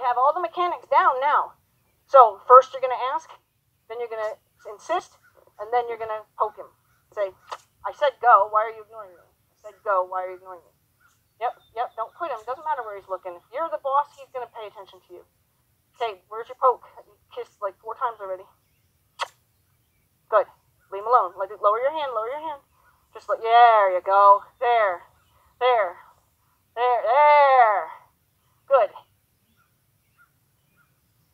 have all the mechanics down now. So first you're going to ask, then you're going to insist, and then you're going to poke him. Say, I said go, why are you ignoring me? I said go, why are you ignoring me? Yep, don't quit him. Doesn't matter where he's looking. If you're the boss, he's going to pay attention to you. Okay, where's your poke? You kissed like 4 times already. Good. Leave him alone. Lower your hand, lower your hand. Just like, there you go. There. Good.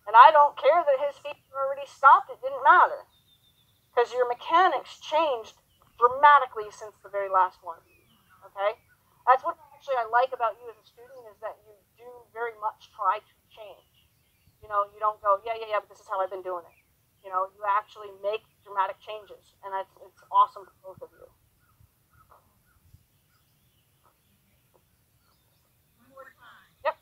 And I don't care that his feet were already stopped. It didn't matter. Because your mechanics changed dramatically since the very last one. Okay? That's what actually I like about you as a student, is that you do very much try to change. You know, you don't go, yeah, but this is how I've been doing it. You know, you actually make dramatic changes, and it's awesome for both of you. One more time. Yep.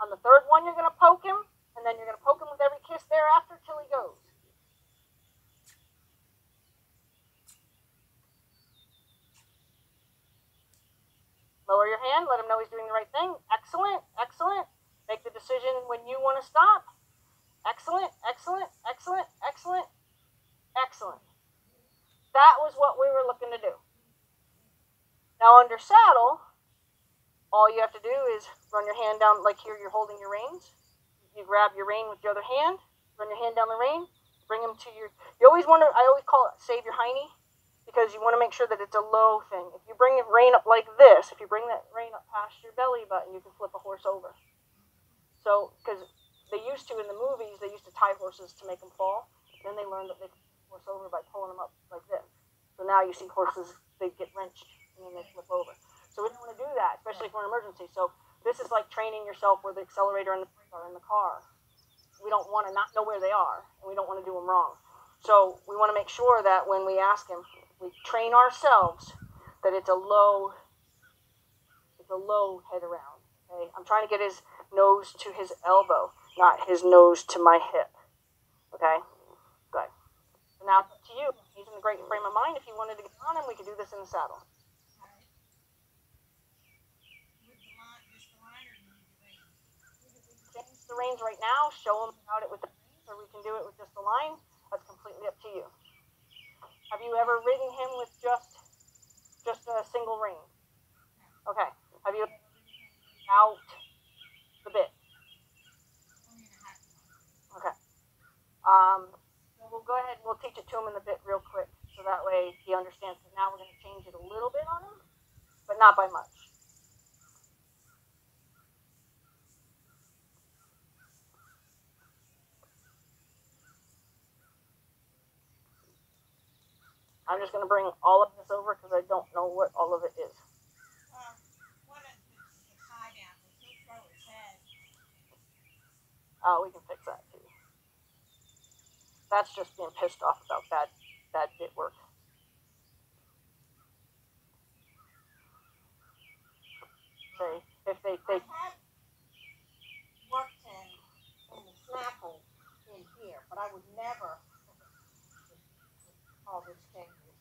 On the third one, you're going to poke him, and then you're going to poke him with every kiss thereafter till he goes. Lower your hand, let him know he's doing the right thing. Excellent. Make the decision when you want to stop. Excellent. That was what we were looking to do. Now under saddle, all you have to do is run your hand down, like here you're holding your reins. You grab your rein with your other hand, run your hand down the rein, bring them to your, I always call it save your hiney, because you want to make sure that it's a low thing. If you bring the rein up like this, if you bring that rein up past your belly button, you can flip a horse over. So, because they used to in the movies, they used to tie horses to make them fall. Then they learned that they could flip a horse over by pulling them up like this. So now you see horses, they get wrenched and then they flip over. So we don't want to do that, especially for an emergency. So this is like training yourself where the accelerator and the brake are in the car. We don't want to not know where they are, and we don't want to do them wrong. So we want to make sure that when we ask him, we train ourselves that it's a low head around. Okay? I'm trying to get his nose to his elbow, not his nose to my hip. Okay? Good. So now it's up to you. He's in a great frame of mind. If you wanted to get on him, we could do this in the saddle. Change the reins right now. Show him about it with the reins, or we can do it with just the line. That's completely up to you. Have you ever ridden him with just a single rein? Okay. Have you ever ridden him without the bit? Okay. We'll go ahead and we'll teach it to him in the bit real quick, so that way he understands that now we're going to change it a little bit on him, but not by much. I'm just going to bring all of this over because I don't know what all of it is. One of the tie down, he'll throw his head. Oh, we can fix that too. That's just being pissed off about bad bit work. Say, if they I had worked in the snaffle in here, but I would never all this changes.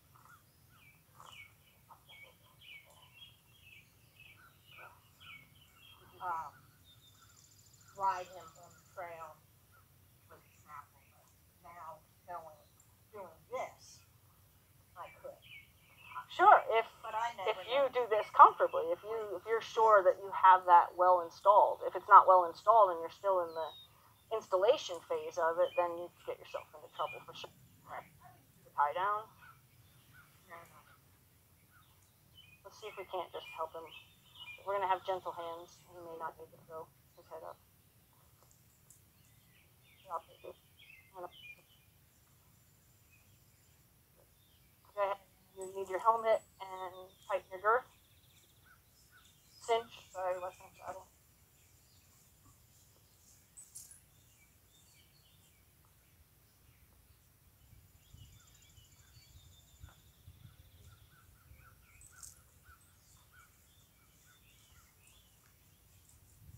Ride him on the trail with the snaffle, but now doing this, I could. Sure, But I never if you do this comfortably, if you're sure that you have that well installed. If it's not well installed and you're still in the installation phase of it, then you get yourself into trouble for sure. Right. Tie down. No. Let's see if we can't just help him. We're gonna have gentle hands. He may not need to throw his head up. I'll take it. Go ahead. You need your helmet and tighten your girth. Cinch. Sorry, left hand saddle.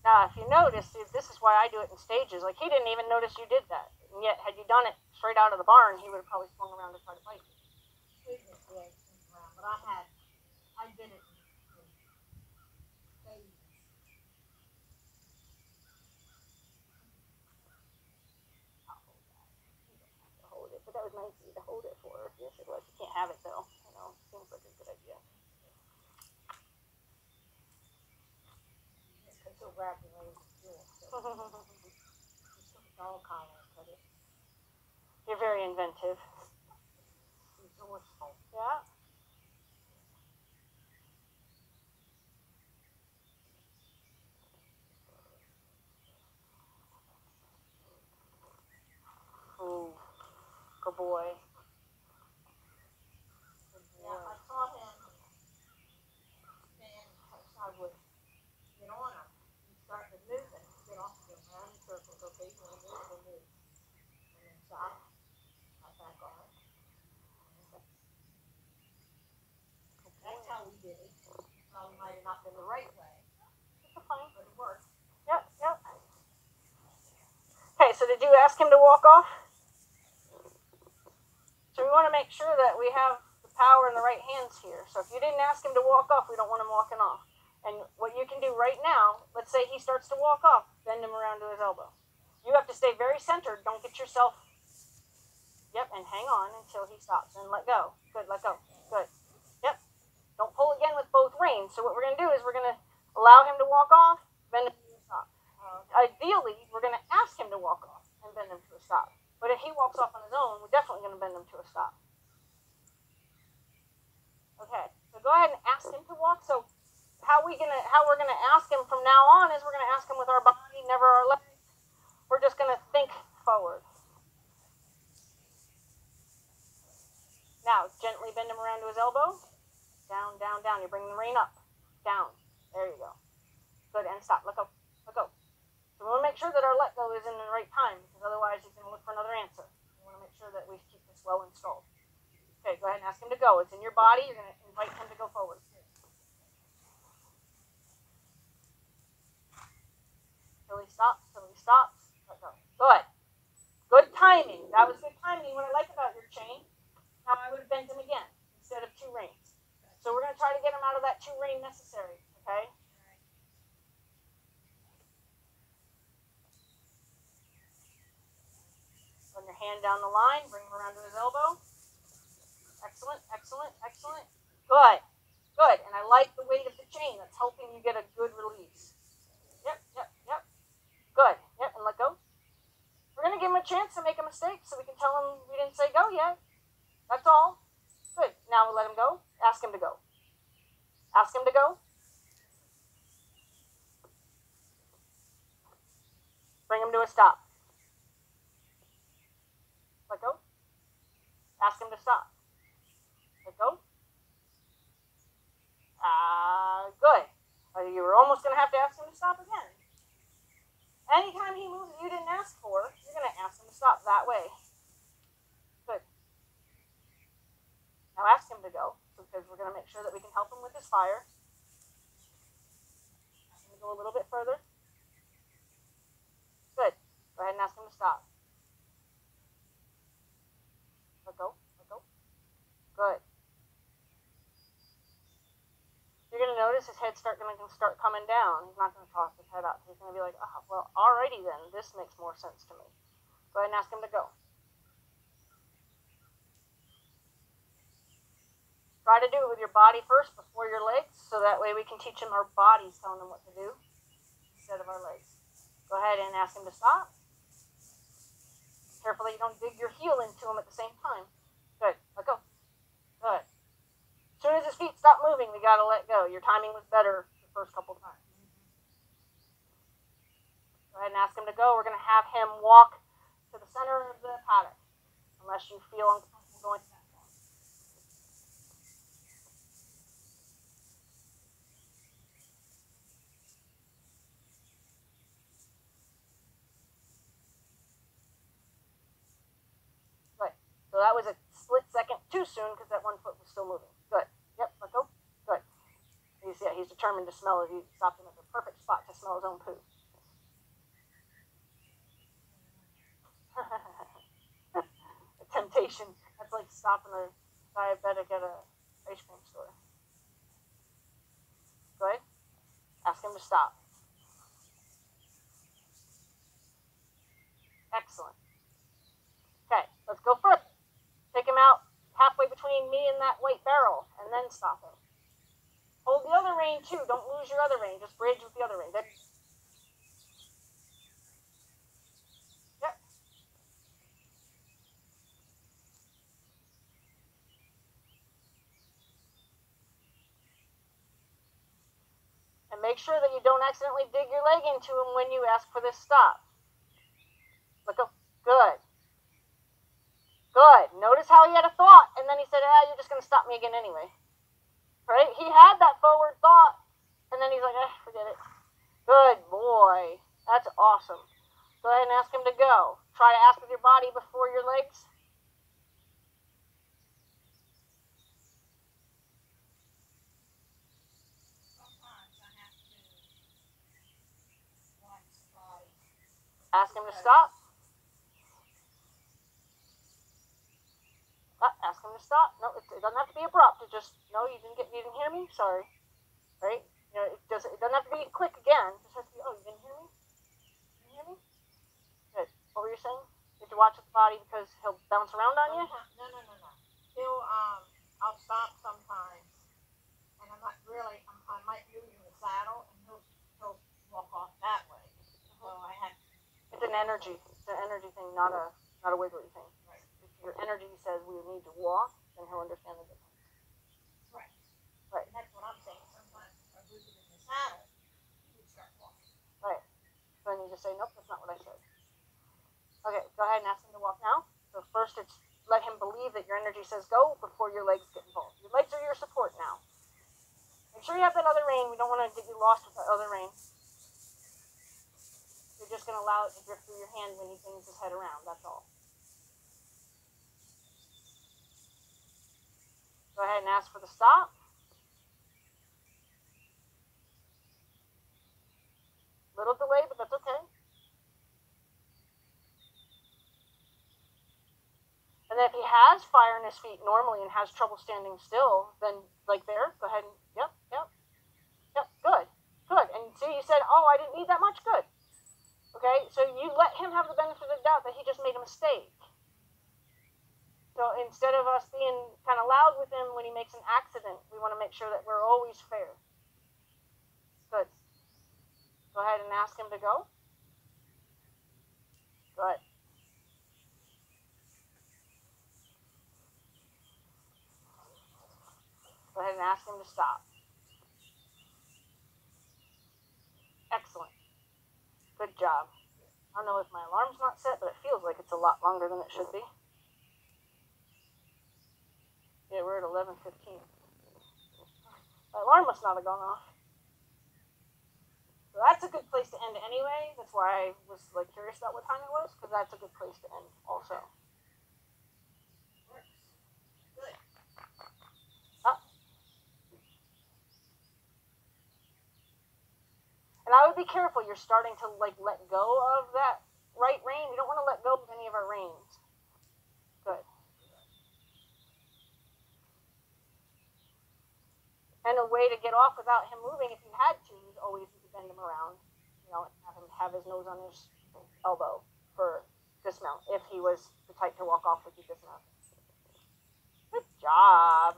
Now, if you notice, this is why I do it in stages. Like, he didn't even notice you did that. And yet, had you done it straight out of the barn, he would have probably swung around to try to fight you. But I did it in stages. willing for you to hold it for her. Yes, it was. You can't have it though. You know, seems like a good idea. Because he'll grab the reins and do it. So just took a dog collar and put it. You're very inventive. Resourceful. Yeah. Ooh, good boy. Yeah, I saw him, and I would get on him. He started moving, get off of him, round in circles. Okay, you want to move, we'll move. And then stop, got back on. That's how we did it. Probably might have not been the right way, but it worked. Yep, yep. Okay, so did you ask him to walk off? So we want to make sure that we have the power in the right hands here. So if you didn't ask him to walk off, we don't want him walking off. And what you can do right now, let's say he starts to walk off, bend him around to his elbow. You have to stay very centered. Don't get yourself, yep, and hang on until he stops. And let go. Good, let go. Good. Yep. Don't pull again with both reins. So what we're going to do is we're going to allow him to walk off, bend him to a stop. Ideally, we're going to ask him to walk off and bend him to a stop. But if he walks off on his own, we're definitely going to bend him to a stop. Okay, so go ahead and ask him to walk. So how we're gonna ask him from now on is we're gonna ask him with our body, never our legs. We're just gonna think forward. Now gently bend him around to his elbow. Down, down, down. You bring the rein up. Down. There you go. Good, and stop. Let go. Let go. So we want to make sure that our let go is in the right time, because otherwise he's going to look for another answer. We want to make sure that we keep this well installed. Okay, go ahead and ask him to go. It's in your body. You're going to invite him to go forward. Till he stops. Till he stops. Let go. Good. Good timing. That was good timing. What I like about your chain, now I would have bent him again instead of 2 reins. So we're going to try to get him out of that 2 rein necessary. Okay? Run your hand down the line, bring him around to his elbow. Excellent, excellent, excellent. Good, good. And I like the weight of the chain. That's helping you get a good release. Yep, yep, yep. Good. Yep, and let go. We're going to give him a chance to make a mistake so we can tell him we didn't say go yet. That's all. Good. Now we'll let him go. Ask him to go. Ask him to go. Bring him to a stop. Let go. Ask him to stop. Let go. Good. You were almost going to have to ask him to stop again. Anytime he moves that you didn't ask for, you're going to ask him to stop that way. Good. Now ask him to go, because we're going to make sure that we can help him with his fire. Ask him to go a little bit further. Good. Go ahead and ask him to stop. Let go. Let go. Good. You're going to notice his head's going to start coming down. He's not going to toss his head up. He's going to be like, oh, well, alrighty then. This makes more sense to me. Go ahead and ask him to go. Try to do it with your body first before your legs, so that way we can teach him our bodies telling him what to do instead of our legs. Go ahead and ask him to stop. Careful that you don't dig your heel into him at the same time. Good. Let go. Good. As soon as his feet stop moving, we got to let go. Your timing was better the first couple of times. Go ahead and ask him to go. We're going to have him walk to the center of the paddock, unless you feel uncomfortable going to that far. Good. So that was a split second too soon because that one foot was still moving. Good. Yep, let go. Good. He's determined to smell it. He stopped him at the perfect spot to smell his own poo. A temptation. That's like stopping a diabetic at a ice cream store. Good. Ask him to stop. Excellent. Okay, let's go further. between me and that white barrel, and then stop him. Hold the other rein too. Don't lose your other rein. Just bridge with the other rein. Yep. And make sure that you don't accidentally dig your leg into him when you ask for this stop. Look up. Good. Good. Notice how he had a thought, and then he said, you're just going to stop me again anyway. Right? He had that forward thought, and then he's like, forget it. Good boy. That's awesome. Go ahead and ask him to go. Try to ask with your body before your legs. Ask him to stop. Ask him to stop. No, it doesn't have to be abrupt. It just, no, you didn't hear me? Sorry. Right? You know, it doesn't have to be quick again. It just has to be, you didn't hear me? You didn't hear me? Good. What were you saying? You have to watch his body because he'll bounce around on you? No. He'll, I'll stop sometimes, and I'm not really, I might move in the saddle, and he'll walk off that way. So I have to. It's an energy. It's an energy thing, not a wiggly thing. Right. If your energy says we need to walk, then he'll understand the difference. Right. Right. And that's what I'm saying. Sometimes if I move him in the saddle, he would start walking. Right. So then you just say, nope, that's not what I said. Okay, go ahead and ask him to walk now. So first it's let him believe that your energy says go before your legs get involved. Your legs are your support now. Make sure you have that other rein. We don't want to get you lost with that other rein. You're just going to allow it to drift through your hand when he brings his head around. That's all. Go ahead and ask for the stop. Little delay, but that's okay. And then if he has fire in his feet normally and has trouble standing still, then like there, go ahead and, yep, good. And see, you said, I didn't need that much, good. Okay, so you let him have the benefit of the doubt that he just made a mistake. So instead of us being kind of loud with him when he makes an accident, we want to make sure that we're always fair. Good. Go ahead and ask him to go. Good. Go ahead and ask him to stop. Excellent. Good job. I don't know if my alarm's not set, but it feels like it's a lot longer than it should be. Yeah, we're at 11:15. My alarm must not have gone off. So that's a good place to end anyway. That's why I was curious about what time it was, because that's a good place to end also. Good. And I would be careful. You're starting to let go of that right rein. You don't want to let go of any of our reins. Good. And a way to get off without him moving, if you had to, is always to bend him around. And have him have his nose on his elbow for dismount. If he was the type to walk off with you dismount. Good job.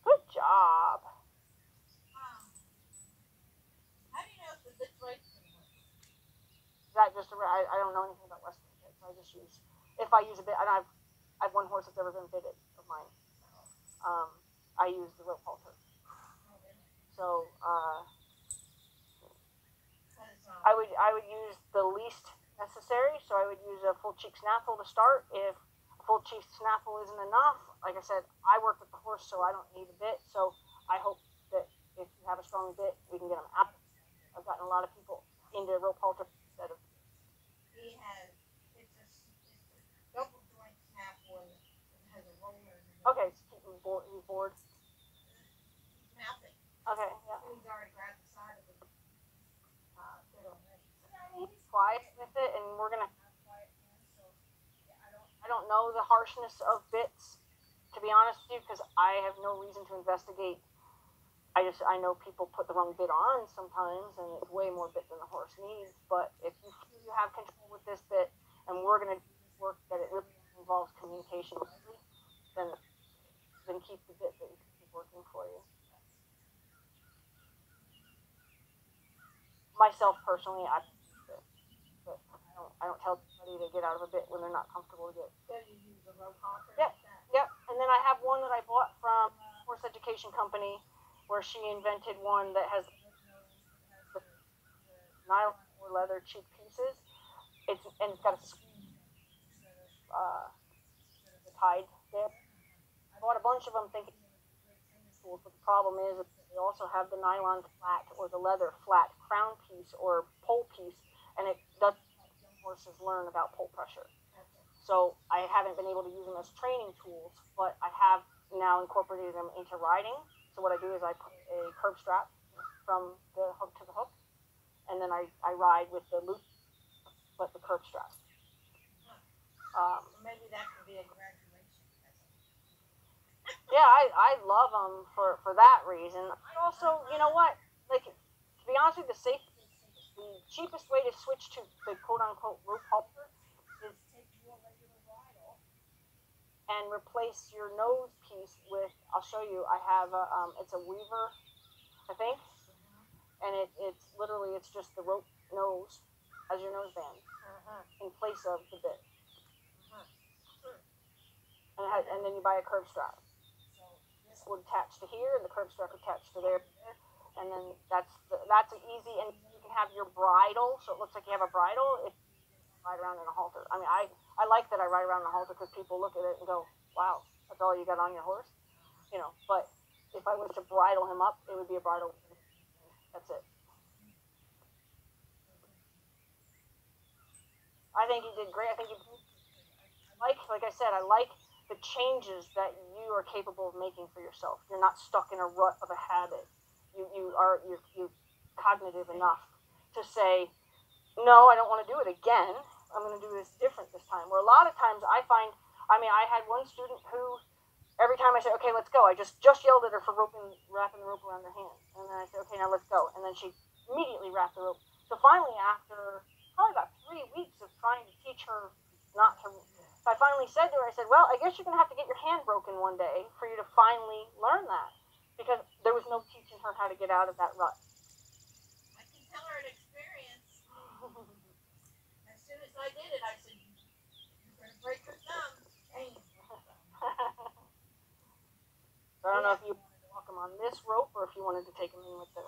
Good job. That just I don't know anything about Western bits. I just use if I use a bit. And I've one horse that's ever been bitted of mine. I use the rope halter. So I would use the least necessary. So I would use a full cheek snaffle to start. If a full cheek snaffle isn't enough, like I said, I work with the horse, so I don't need a bit. So I hope that if you have a strong bit, we can get them out. I've gotten a lot of people into rope halter instead of. He has it's a double joint snaffle and it has a roller. Okay, so keep him bored. He's bored. He's mouthing. Okay, yeah. He's already grabbed the side of the bit already. He's quiet with it, and we're gonna. I don't know the harshness of bits, to be honest with you, because I have no reason to investigate. I know people put the wrong bit on sometimes, and it's way more bit than the horse needs. But if you feel you have control with this bit, and we're gonna do this work that it really involves communication, then keep the bit that you can keep working for you. Myself personally, but I don't tell anybody to get out of a bit when they're not comfortable to get. So you use a rope halter? Yep, yep. And then I have one that I bought from a horse education company where she invented one that has the nylon or leather cheek pieces. It's got a squeeze the tide there. I bought a bunch of them thinking they would be great training tools, but the problem is that they also have the nylon flat or the leather flat crown piece or pole piece, and it doesn't help young horses learn about pole pressure. So I haven't been able to use them as training tools, but I have now incorporated them into riding. So what I do is I put a curb strap from the hook to the hook, and then I ride with the loop, but the curb strap. Maybe that could be a graduation present. Yeah, I love them for that reason. I also, you know what, like, to be honest with you, the cheapest way to switch to the quote-unquote rope halter is take your regular bridle and replace your nose piece with, I'll show you, I have it's a Weaver, I think, and it's literally, it's just the rope nose as your nose band in place of the bit. And then you buy a curb strap. So this would attach to here, and the curb strap attached to there, and then that's an easy, and you can have your bridle, so it looks like you have a bridle if you ride around in a halter. I mean, I like that I ride around in a halter because people look at it and go, wow, that's all you got on your horse, you know. But if I was to bridle him up, it would be a bridle. That's it. I think he did great. I think like I said, I like the changes that you are capable of making for yourself. You're not stuck in a rut of a habit. You're cognitive enough to say, no, I don't want to do it again. I'm going to do this different this time. Where a lot of times I find, I mean, I had one student who, every time I said, okay, let's go, I just yelled at her for wrapping the rope around her hand. And then I said, okay, now let's go. And then she immediately wrapped the rope. So finally, after probably about 3 weeks of trying to teach her not to, so I finally said to her, I said, well, I guess you're going to have to get your hand broken one day for you to finally learn that. Because there was no teaching her how to get out of that rut. I can tell her an experience. As soon as I did it, I said, you're going to break your thumb. Damn. So I don't know if you wanted to walk them on this rope or if you wanted to take them in with the